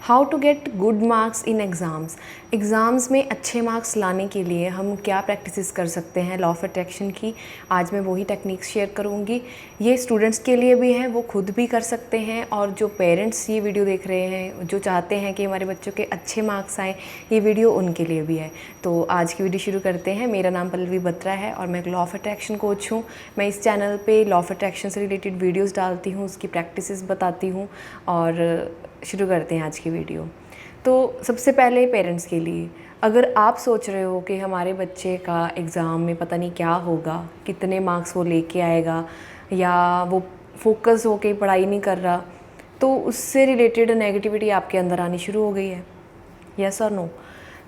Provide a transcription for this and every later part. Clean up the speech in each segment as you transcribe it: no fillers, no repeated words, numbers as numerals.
How to get good marks in exams. Exams में अच्छे marks लाने के लिए हम क्या प्रैक्टिसेस कर सकते हैं लॉ ऑफ अट्रैक्शन की। आज मैं वही टेक्निक्स शेयर करूँगी। ये स्टूडेंट्स के लिए भी हैं, वो खुद भी कर सकते हैं, और जो पेरेंट्स ये वीडियो देख रहे हैं जो चाहते हैं कि हमारे बच्चों के अच्छे मार्क्स आएँ, ये वीडियो उनके लिए भी है। तो आज की वीडियो शुरू करते हैं। मेरा नाम पल्लवी बत्रा है और मैं एक लॉ ऑफ अट्रैक्शन कोच हूँ। मैं इस चैनल पर लॉ ऑफ अट्रैक्शन से रिलेटेड वीडियोज़ डालती हूँ, उसकी प्रैक्टिसेस बताती हूँ। और शुरू करते हैं आज की वीडियो। तो सबसे पहले पेरेंट्स के लिए, अगर आप सोच रहे हो कि हमारे बच्चे का एग्ज़ाम में पता नहीं क्या होगा, कितने मार्क्स वो लेके आएगा, या वो फोकस होके पढ़ाई नहीं कर रहा, तो उससे रिलेटेड नेगेटिविटी आपके अंदर आनी शुरू हो गई है, यस और नो।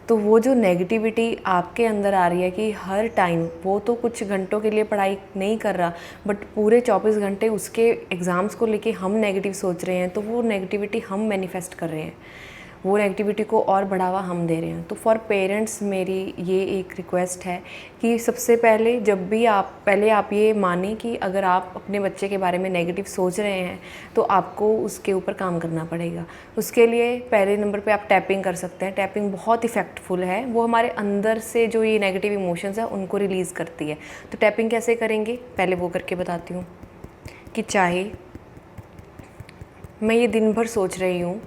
तो वो जो नेगेटिविटी आपके अंदर आ रही है कि हर टाइम वो तो कुछ घंटों के लिए पढ़ाई नहीं कर रहा, बट पूरे 24 घंटे उसके एग्ज़ाम्स को लेके हम नेगेटिव सोच रहे हैं, तो वो नेगेटिविटी हम मैनिफेस्ट कर रहे हैं, वो नेगेटिविटी को और बढ़ावा हम दे रहे हैं। तो फॉर पेरेंट्स मेरी ये एक रिक्वेस्ट है कि सबसे पहले जब भी आप ये माने कि अगर आप अपने बच्चे के बारे में नेगेटिव सोच रहे हैं तो आपको उसके ऊपर काम करना पड़ेगा। उसके लिए पहले नंबर पे आप टैपिंग कर सकते हैं। टैपिंग बहुत इफ़ेक्टफुल है, वो हमारे अंदर से जो ये नेगेटिव इमोशंस है उनको रिलीज़ करती है। तो टैपिंग कैसे करेंगे, पहले वो करके बताती हूँ। कि चाहे मैं ये दिन भर सोच रही हूँ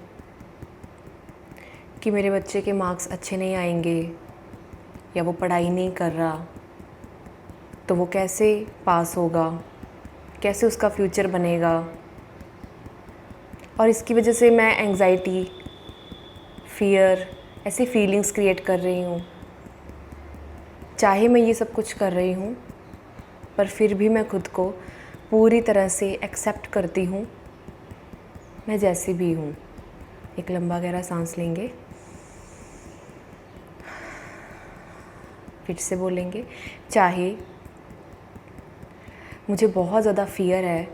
कि मेरे बच्चे के मार्क्स अच्छे नहीं आएंगे, या वो पढ़ाई नहीं कर रहा, तो वो कैसे पास होगा, कैसे उसका फ्यूचर बनेगा, और इसकी वजह से मैं एंग्जाइटी, फियर, ऐसी फीलिंग्स क्रिएट कर रही हूँ। चाहे मैं ये सब कुछ कर रही हूँ, पर फिर भी मैं खुद को पूरी तरह से एक्सेप्ट करती हूँ, मैं जैसी भी हूँ। एक लंबा गहरा सांस लेंगे, फिर से बोलेंगे। चाहे मुझे बहुत ज़्यादा फ़ियर है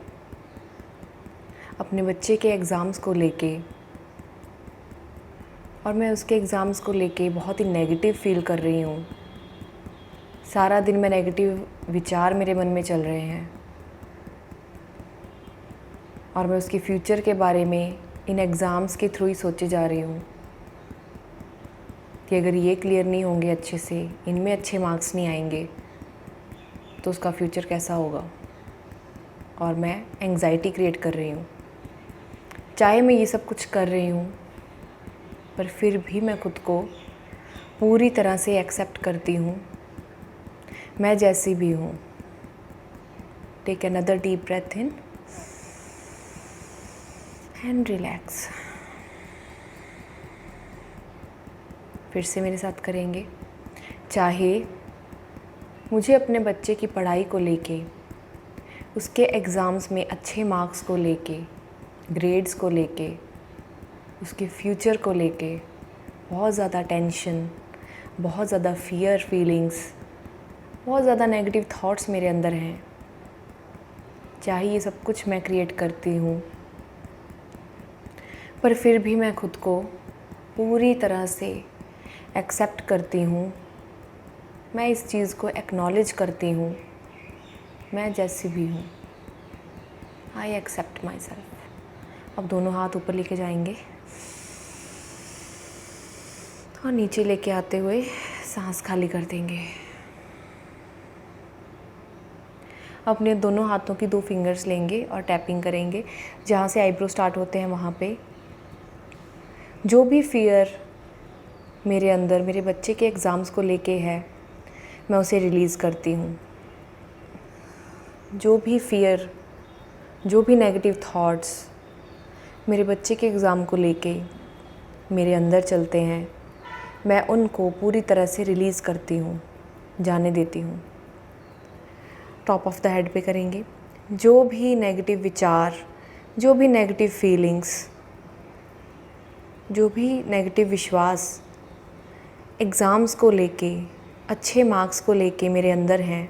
अपने बच्चे के एग्ज़ाम्स को लेके, और मैं उसके एग्ज़ाम्स को लेके बहुत ही नेगेटिव फ़ील कर रही हूँ। सारा दिन मैं नेगेटिव विचार मेरे मन में चल रहे हैं, और मैं उसके फ्यूचर के बारे में इन एग्ज़ाम्स के थ्रू ही सोचे जा रही हूँ कि अगर ये क्लियर नहीं होंगे अच्छे से, इनमें अच्छे मार्क्स नहीं आएंगे, तो उसका फ्यूचर कैसा होगा, और मैं एंग्जाइटी क्रिएट कर रही हूँ। चाहे मैं ये सब कुछ कर रही हूँ, पर फिर भी मैं खुद को पूरी तरह से एक्सेप्ट करती हूँ, मैं जैसी भी हूँ। Take another deep breath in and relax. फिर से मेरे साथ करेंगे। चाहे मुझे अपने बच्चे की पढ़ाई को लेके, उसके एग्ज़ाम्स में अच्छे मार्क्स को लेके, ग्रेड्स को लेके, उसके फ्यूचर को लेके बहुत ज़्यादा टेंशन, बहुत ज़्यादा फियर फीलिंग्स, बहुत ज़्यादा नेगेटिव थॉट्स मेरे अंदर हैं। चाहे ये सब कुछ मैं क्रिएट करती हूँ, पर फिर भी मैं खुद को पूरी तरह से एक्सेप्ट करती हूँ, मैं इस चीज़ को एक्नॉलेज करती हूँ, मैं जैसी भी हूँ। I accept myself. अब दोनों हाथ ऊपर लेके जाएंगे और नीचे लेके आते हुए सांस खाली कर देंगे। अपने दोनों हाथों की 2 फिंगर्स लेंगे और टैपिंग करेंगे जहाँ से आईब्रो स्टार्ट होते हैं वहाँ पे। जो भी फियर मेरे अंदर मेरे बच्चे के एग्ज़ाम्स को लेके है, मैं उसे रिलीज़ करती हूँ। जो भी फियर, जो भी नेगेटिव थॉट्स मेरे बच्चे के एग्ज़ाम को लेके मेरे अंदर चलते हैं, मैं उनको पूरी तरह से रिलीज़ करती हूँ, जाने देती हूँ। टॉप ऑफ द हेड पे करेंगे। जो भी नेगेटिव विचार, जो भी नेगेटिव फीलिंग्स, जो भी नेगेटिव विश्वास एग्ज़ाम्स को लेके, अच्छे मार्क्स को लेके मेरे अंदर हैं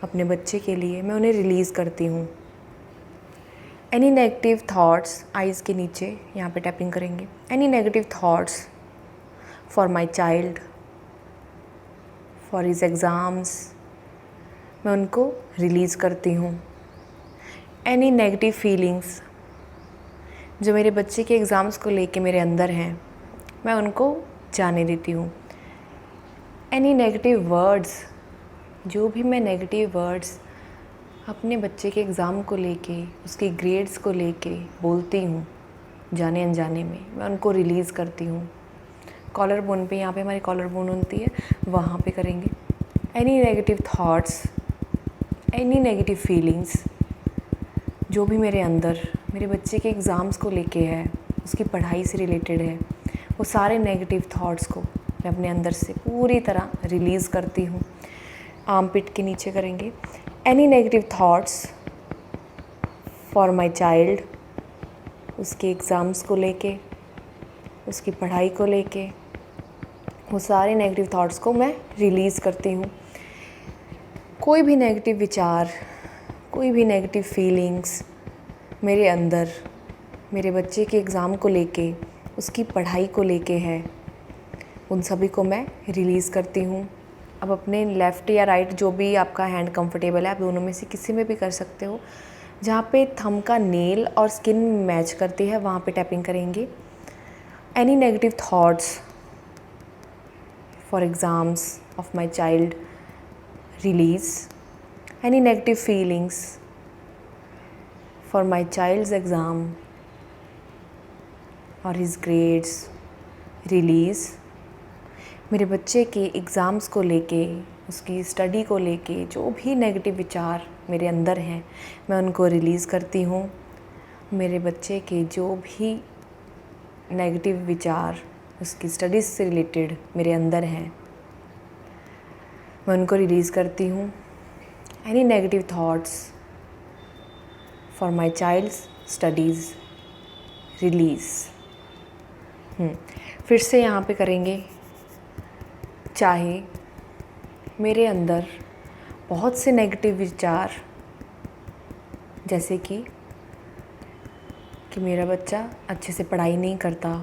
अपने बच्चे के लिए, मैं उन्हें रिलीज़ करती हूँ। एनी नेगेटिव थॉट्स, आइज़ के नीचे यहाँ पे टैपिंग करेंगे। Any negative thoughts for my child, for his exams, मैं उनको रिलीज़ करती हूँ। एनी नेगेटिव फीलिंग्स जो मेरे बच्चे के एग्ज़ाम्स को लेके मेरे अंदर हैं, मैं उनको जाने देती हूँ। एनी नेगेटिव वर्ड्स, जो भी मैं नेगेटिव वर्ड्स अपने बच्चे के एग्ज़ाम को लेके, उसके ग्रेड्स को लेके बोलती हूँ, जाने अनजाने में मैं उनको रिलीज़ करती हूँ। कॉलर बोन पे, यहाँ पे हमारी कॉलर बोन होती है, वहाँ पे करेंगे। Any negative thoughts, any negative feelings, जो भी मेरे अंदर मेरे बच्चे के एग्ज़ाम्स को लेके है, उसकी पढ़ाई से रिलेटेड है, वो सारे नेगेटिव थॉट्स को मैं अपने अंदर से पूरी तरह रिलीज़ करती हूँ। आर्म पिट के नीचे करेंगे। Any negative thoughts for my child, उसके एग्ज़ाम्स को लेके, उसकी पढ़ाई को लेके, वो सारे नेगेटिव थॉट्स को मैं रिलीज़ करती हूँ। कोई भी नेगेटिव विचार, कोई भी नेगेटिव फीलिंग्स मेरे अंदर मेरे बच्चे के एग्ज़ाम को लेके, उसकी पढ़ाई को लेके है, उन सभी को मैं रिलीज़ करती हूँ। अब अपने लेफ़्ट या राइट, जो भी आपका हैंड कंफर्टेबल है, आप दोनों में से किसी में भी कर सकते हो। जहाँ पे थंब का नेल और स्किन मैच करती है, वहाँ पे टैपिंग करेंगे। Any negative thoughts for exams of my child release. Any negative feelings for my child's exam और हिज ग्रेड्स रिलीज़। मेरे बच्चे के एग्ज़ाम्स को लेके, उसकी स्टडी को लेके जो भी नेगेटिव विचार मेरे अंदर हैं, मैं उनको रिलीज़ करती हूँ। मेरे बच्चे के जो भी नेगेटिव विचार उसकी स्टडीज़ से रिलेटेड मेरे अंदर हैं, मैं उनको रिलीज़ करती हूँ। Any negative thoughts for my child's studies release. फिर से यहाँ पे करेंगे। चाहे मेरे अंदर बहुत से नेगेटिव विचार, जैसे कि मेरा बच्चा अच्छे से पढ़ाई नहीं करता,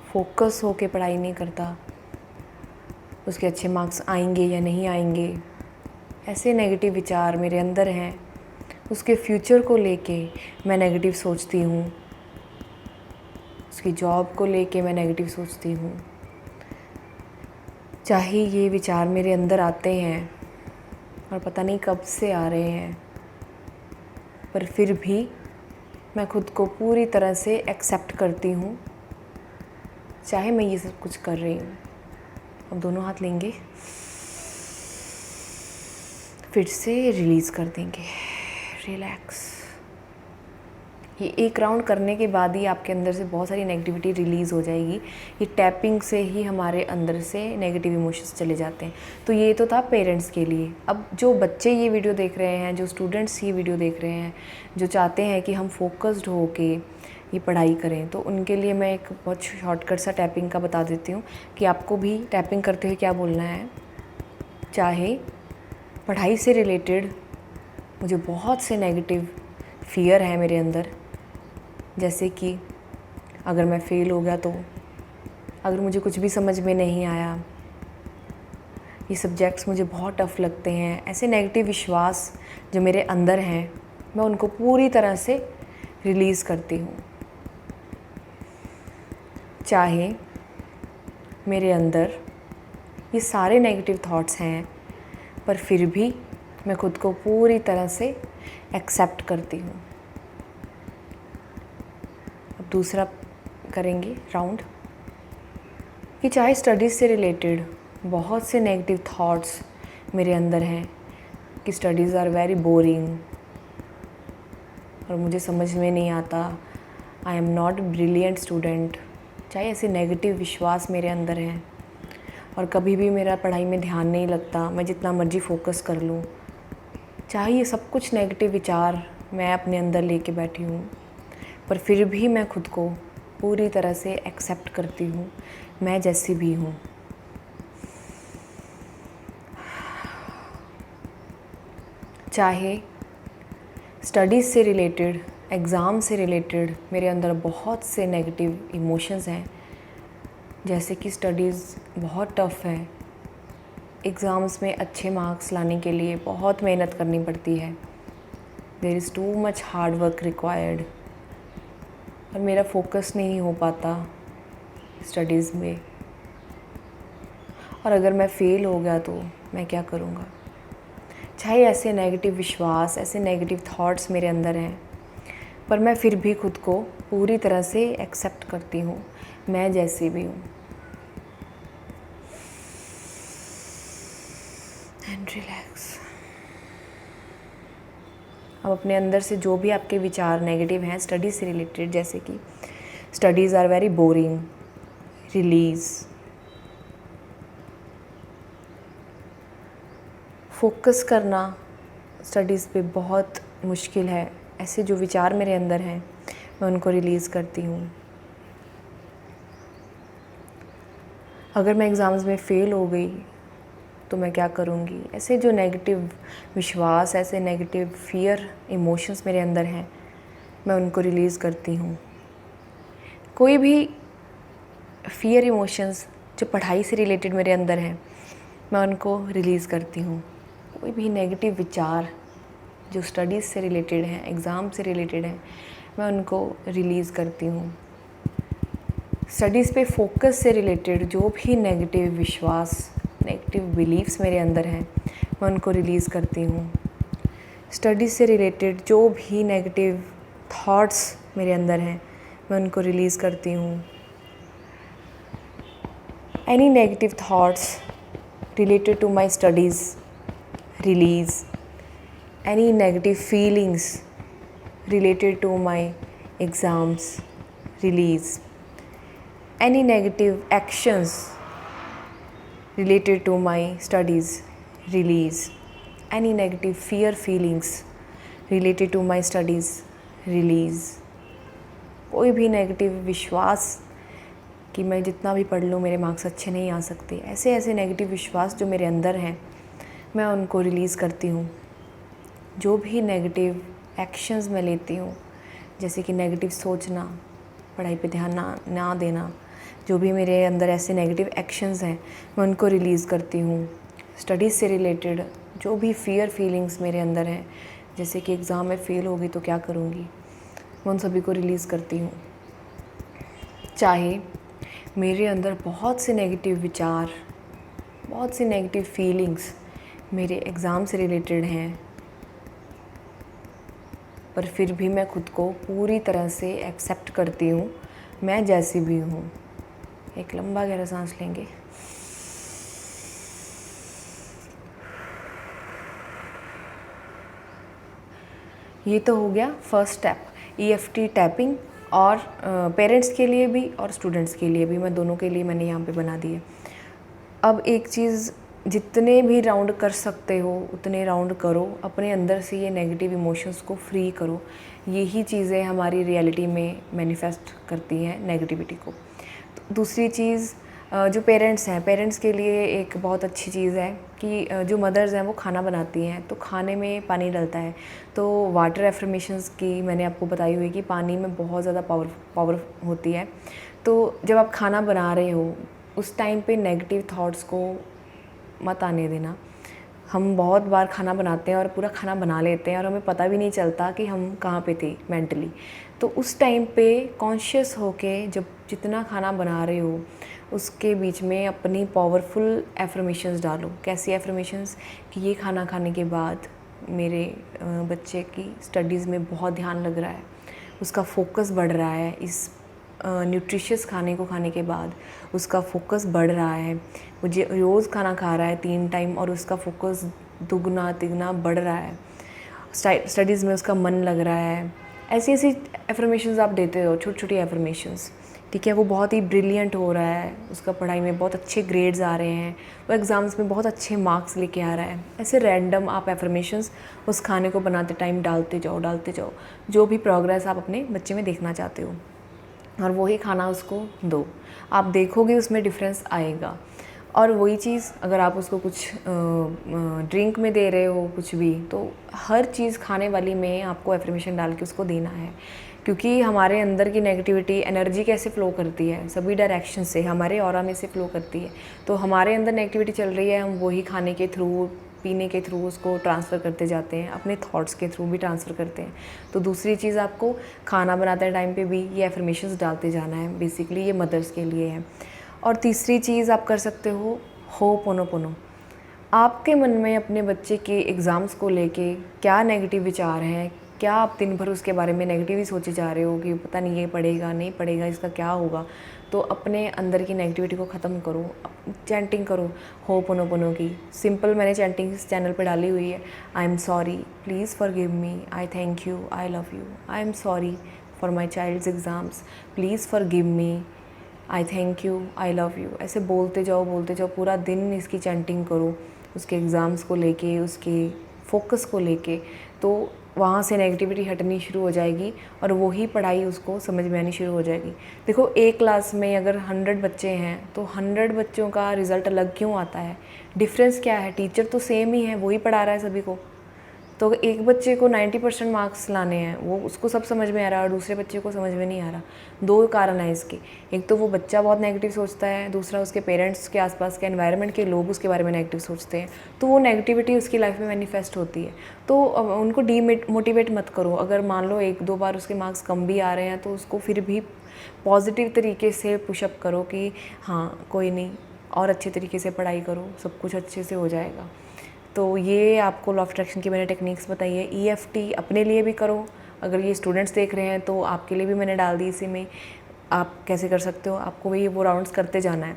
फोकस होके पढ़ाई नहीं करता, उसके अच्छे मार्क्स आएंगे या नहीं आएंगे, ऐसे नेगेटिव विचार मेरे अंदर हैं। उसके फ्यूचर को लेके मैं नेगेटिव सोचती हूँ, उसकी जॉब को लेके मैं नेगेटिव सोचती हूँ। चाहे ये विचार मेरे अंदर आते हैं और पता नहीं कब से आ रहे हैं, पर फिर भी मैं खुद को पूरी तरह से एक्सेप्ट करती हूँ, चाहे मैं ये सब कुछ कर रही हूँ। अब दोनों हाथ लेंगे, फिर से रिलीज़ कर देंगे, रिलैक्स। ये एक राउंड करने के बाद ही आपके अंदर से बहुत सारी नेगेटिविटी रिलीज़ हो जाएगी। ये टैपिंग से ही हमारे अंदर से नेगेटिव इमोशंस चले जाते हैं। तो ये तो था पेरेंट्स के लिए। अब जो बच्चे ये वीडियो देख रहे हैं, जो स्टूडेंट्स ये वीडियो देख रहे हैं, जो चाहते हैं कि हम फोकस्ड हो के ये पढ़ाई करें, तो उनके लिए मैं एक बहुत शॉर्टकट सा टैपिंग का बता देती हूँ कि आपको भी टैपिंग करते हुए क्या बोलना है। चाहे पढ़ाई से रिलेटेड मुझे बहुत से नेगेटिव फियर है मेरे अंदर, जैसे कि अगर मैं फ़ेल हो गया तो, अगर मुझे कुछ भी समझ में नहीं आया, ये सब्जेक्ट्स मुझे बहुत टफ़ लगते हैं, ऐसे नेगेटिव विश्वास जो मेरे अंदर हैं, मैं उनको पूरी तरह से रिलीज़ करती हूँ। चाहे मेरे अंदर ये सारे नेगेटिव थॉट्स हैं, पर फिर भी मैं खुद को पूरी तरह से एक्सेप्ट करती हूँ। अब दूसरा करेंगे राउंड कि चाहे स्टडीज़ से रिलेटेड बहुत से नेगेटिव थॉट्स मेरे अंदर हैं कि स्टडीज़ आर वेरी बोरिंग और मुझे समझ में नहीं आता, I am not brilliant student, चाहे ऐसे नेगेटिव विश्वास मेरे अंदर हैं और कभी भी मेरा पढ़ाई में ध्यान नहीं लगता, मैं जितना मर्जी फोकस कर लूँ, चाहे ये सब कुछ नेगेटिव विचार मैं अपने अंदर लेके बैठी हूँ, पर फिर भी मैं खुद को पूरी तरह से एक्सेप्ट करती हूँ, मैं जैसी भी हूँ। चाहे स्टडीज़ से रिलेटेड, एग्ज़ाम से रिलेटेड मेरे अंदर बहुत से नेगेटिव इमोशंस हैं, जैसे कि स्टडीज़ बहुत टफ़ है, एग्ज़ाम्स में अच्छे मार्क्स लाने के लिए बहुत मेहनत करनी पड़ती है, there is too much hard work required, और मेरा फोकस नहीं हो पाता स्टडीज़ में। और अगर मैं फ़ेल हो गया तो मैं क्या करूँगा? चाहे ऐसे नेगेटिव विश्वास, ऐसे नेगेटिव थॉट्स मेरे अंदर हैं, पर मैं फिर भी खुद को पूरी तरह से एक्सेप्ट करती हूँ, मैं जैसी भी हूँ। And relax. अब अपने अंदर से जो भी आपके विचार नेगेटिव हैं स्टडीज़ से रिलेटेड, जैसे कि studies are very boring, release, focus करना स्टडीज़ पे बहुत मुश्किल है, ऐसे जो विचार मेरे अंदर हैं मैं उनको रिलीज़ करती हूँ। अगर मैं एग्ज़ाम्स में फ़ेल हो गई तो मैं क्या करूँगी? ऐसे जो नेगेटिव विश्वास, ऐसे नेगेटिव फ़ियर इमोशंस मेरे अंदर हैं मैं उनको रिलीज़ करती हूँ। कोई भी फ़ियर इमोशंस जो पढ़ाई से रिलेटेड मेरे अंदर हैं मैं उनको रिलीज़ करती हूँ। कोई भी नेगेटिव विचार जो स्टडीज़ से रिलेटेड हैं, एग्ज़ाम से रिलेटेड हैं, मैं उनको रिलीज़ करती हूँ। स्टडीज़ पे फोकस से रिलेटेड जो भी नेगेटिव विश्वास, नेगेटिव बिलीव्स मेरे अंदर हैं मैं उनको रिलीज़ करती हूँ। स्टडीज़ से रिलेटेड जो भी नेगेटिव थॉट्स मेरे अंदर हैं मैं उनको रिलीज़ करती हूँ। Any negative thoughts related to my studies, release. Any negative feelings related to my exams, release. Any negative actions related to my studies, release. Any negative fear feelings related to my studies, release. कोई भी negative विश्वास कि मैं जितना भी पढ़ लूँ मेरे मार्क्स अच्छे नहीं आ सकते, ऐसे ऐसे नेगेटिव विश्वास जो मेरे अंदर हैं मैं उनको रिलीज़ करती हूँ। जो भी नेगेटिव एक्शंस मैं लेती हूँ, जैसे कि नेगेटिव सोचना, पढ़ाई पे ध्यान ना देना, जो भी मेरे अंदर ऐसे नेगेटिव एक्शंस हैं मैं उनको रिलीज़ करती हूँ। स्टडीज़ से रिलेटेड जो भी फ़ियर फीलिंग्स मेरे अंदर हैं, जैसे कि एग्ज़ाम में फ़ेल होगी तो क्या करूँगी, मैं उन सभी को रिलीज़ करती हूँ। चाहे मेरे अंदर बहुत से नेगेटिव विचार, बहुत सी नेगेटिव फीलिंग्स मेरे एग्ज़ाम से रिलेटेड हैं, पर फिर भी मैं खुद को पूरी तरह से एक्सेप्ट करती हूँ, मैं जैसी भी हूँ। एक लंबा गहरा सांस लेंगे। ये तो हो गया फर्स्ट स्टेप, EFT टैपिंग, और पेरेंट्स के लिए भी और स्टूडेंट्स के लिए भी, मैं दोनों के लिए मैंने यहाँ पे बना दी है। अब एक चीज़, जितने भी राउंड कर सकते हो उतने राउंड करो, अपने अंदर से ये नेगेटिव इमोशंस को फ्री करो। यही चीज़ें हमारी रियलिटी में मैनिफेस्ट करती हैं नेगेटिविटी को। तो दूसरी चीज़, जो पेरेंट्स हैं, पेरेंट्स के लिए एक बहुत अच्छी चीज़ है कि जो मदर्स हैं वो खाना बनाती हैं तो खाने में पानी डलता है, तो वाटर एफर्मेशंस की मैंने आपको बताई हुई कि पानी में बहुत ज़्यादा पावर होती है। तो जब आप खाना बना रहे हो उस टाइम पे नेगेटिव थॉट्स को मत आने देना। हम बहुत बार खाना बनाते हैं और पूरा खाना बना लेते हैं और हमें पता भी नहीं चलता कि हम कहाँ पे थे मेंटली। तो उस टाइम पे कॉन्शियस होके जब जितना खाना बना रहे हो उसके बीच में अपनी पावरफुल एफर्मेशंस डालो। कैसी एफर्मेशंस? कि ये खाना खाने के बाद मेरे बच्चे की स्टडीज़ में बहुत ध्यान लग रहा है, उसका फोकस बढ़ रहा है, इस न्यूट्रिशियस खाने को खाने के बाद उसका फोकस बढ़ रहा है, मुझे रोज़ खाना खा रहा है 3 टाइम और उसका फोकस दुगना तिगुना बढ़ रहा है, स्टडीज़ में उसका मन लग रहा है। ऐसी ऐसी एफर्मेशंस आप देते हो, छोटी छोटी एफर्मेशंस, ठीक है। वो बहुत ही ब्रिलियंट हो रहा है, उसका पढ़ाई में बहुत अच्छे ग्रेड्स आ रहे हैं, वो एग्ज़ाम्स में बहुत अच्छे मार्क्स लेके आ रहा है। ऐसे रैंडम आप एफर्मेशंस उस खाने को बनाते टाइम डालते जाओ, जो भी प्रोग्रेस आप अपने बच्चे में देखना चाहते हो, और वही खाना उसको दो। आप देखोगे उसमें डिफरेंस आएगा। और वही चीज़ अगर आप उसको कुछ ड्रिंक में दे रहे हो, कुछ भी, तो हर चीज़ खाने वाली में आपको एफर्मेशन डाल के उसको देना है। क्योंकि हमारे अंदर की नेगेटिविटी एनर्जी कैसे फ़्लो करती है, सभी डायरेक्शन से, हमारे ऑरा में से फ़्लो करती है। तो हमारे अंदर नेगेटिविटी चल रही है, हम वही खाने के थ्रू पीने के थ्रू उसको ट्रांसफ़र करते जाते हैं, अपने थॉट्स के थ्रू भी ट्रांसफ़र करते हैं। तो दूसरी चीज़, आपको खाना बनाते टाइम पे भी ये एफर्मेशंस डालते जाना है। बेसिकली ये मदर्स के लिए है। और तीसरी चीज़ आप कर सकते हो होपोनोपोनो। आपके मन में अपने बच्चे के एग्ज़ाम्स को लेके क्या नेगेटिव विचार हैं, क्या आप दिन भर उसके बारे में नेगेटिव ही सोचे जा रहे हो कि पता नहीं ये पढ़ेगा नहीं पढ़ेगा, इसका क्या होगा, तो अपने अंदर की नेगेटिविटी को ख़त्म करो। चैंटिंग करो होपोनोपोनो की। सिंपल मैंने चैंटिंग इस चैनल पे डाली हुई है। I am sorry, please forgive me, I thank you, I love you, I am sorry for my child's exams, please forgive me, I thank you, I love you. ऐसे बोलते जाओ, पूरा दिन इसकी चैंटिंग करो उसके एग्ज़ाम्स को लेके, उसके फोकस को लेके। तो वहाँ से नेगेटिविटी हटनी शुरू हो जाएगी और वही पढ़ाई उसको समझ में आनी शुरू हो जाएगी। देखो, एक क्लास में अगर 100 बच्चे हैं तो 100 बच्चों का रिज़ल्ट अलग क्यों आता है? डिफरेंस क्या है? टीचर तो सेम ही है, वही पढ़ा रहा है सभी को। तो एक बच्चे को 90% मार्क्स लाने हैं, वो उसको सब समझ में आ रहा है और दूसरे बच्चे को समझ में नहीं आ रहा। 2 कारण है इसके। एक तो वो बच्चा बहुत नेगेटिव सोचता है, दूसरा उसके पेरेंट्स के आसपास के एनवायरनमेंट के लोग उसके बारे में नेगेटिव सोचते हैं, तो वो नेगेटिविटी उसकी लाइफ में मैनिफेस्ट होती है। तो उनको डीमोटिवेट मत करो। अगर मान लो 1-2 बार उसके मार्क्स कम भी आ रहे हैं तो उसको फिर भी पॉजिटिव तरीके से पुशअप करो कि हाँ कोई नहीं, और अच्छे तरीके से पढ़ाई करो, सब कुछ अच्छे से हो जाएगा। तो ये आपको लॉ ऑफ अट्रैक्शन की मैंने टेक्निक्स बताई है। EFT अपने लिए भी करो, अगर ये स्टूडेंट्स देख रहे हैं तो आपके लिए भी मैंने डाल दी इसी में। आप कैसे कर सकते हो, आपको भी वो राउंड्स करते जाना है,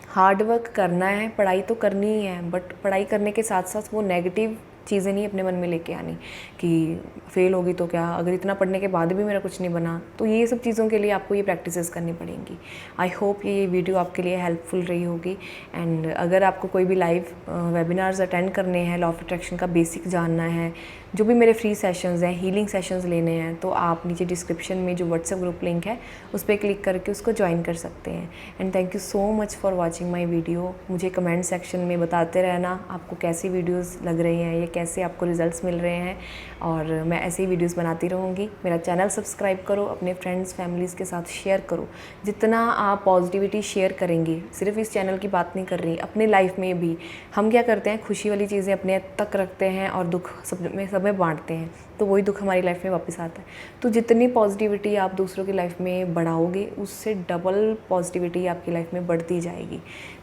हार्ड वर्क करना है, पढ़ाई तो करनी ही है, बट पढ़ाई करने के साथ साथ वो नेगेटिव चीज़ें नहीं अपने मन में लेके आनी कि फ़ेल होगी तो क्या, अगर इतना पढ़ने के बाद भी मेरा कुछ नहीं बना। तो ये सब चीज़ों के लिए आपको ये प्रैक्टिसेस करनी पड़ेंगी। आई होप ये वीडियो आपके लिए हेल्पफुल रही होगी। एंड अगर आपको कोई भी लाइव वेबिनार्स अटेंड करने हैं, लॉ ऑफ अट्रैक्शन का बेसिक जानना है, जो भी मेरे फ्री सेशंस हैं, हीलिंग सेशंस लेने हैं, तो आप नीचे डिस्क्रिप्शन में जो व्हाट्सएप ग्रुप लिंक है उस पर क्लिक करके उसको ज्वाइन कर सकते हैं। And thank you so much for watching my video. मुझे कमेंट सेक्शन में बताते रहना आपको कैसी वीडियोज़ लग रही हैं, ये कैसे आपको रिजल्ट्स मिल रहे हैं, और मैं ऐसे ही वीडियोज़ बनाती रहूँगी। मेरा चैनल सब्सक्राइब करो, अपने फ्रेंड्स फैमिलीज़ के साथ शेयर करो। जितना आप पॉजिटिविटी शेयर करेंगे, सिर्फ इस चैनल की बात नहीं कर रही, अपने लाइफ में भी हम क्या करते हैं, खुशी वाली चीज़ें अपने तक रखते हैं और दुख सब में बांटते हैं, तो वही दुख हमारी लाइफ में वापस आता है। तो जितनी पॉजिटिविटी आप दूसरों की लाइफ में बढ़ाओगे, उससे डबल पॉजिटिविटी आपकी लाइफ में बढ़ती जाएगी।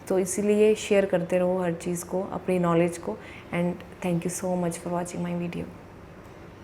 तो इसीलिए शेयर करते रहो हर चीज़ को, अपनी नॉलेज को। And thank you so much for watching my video.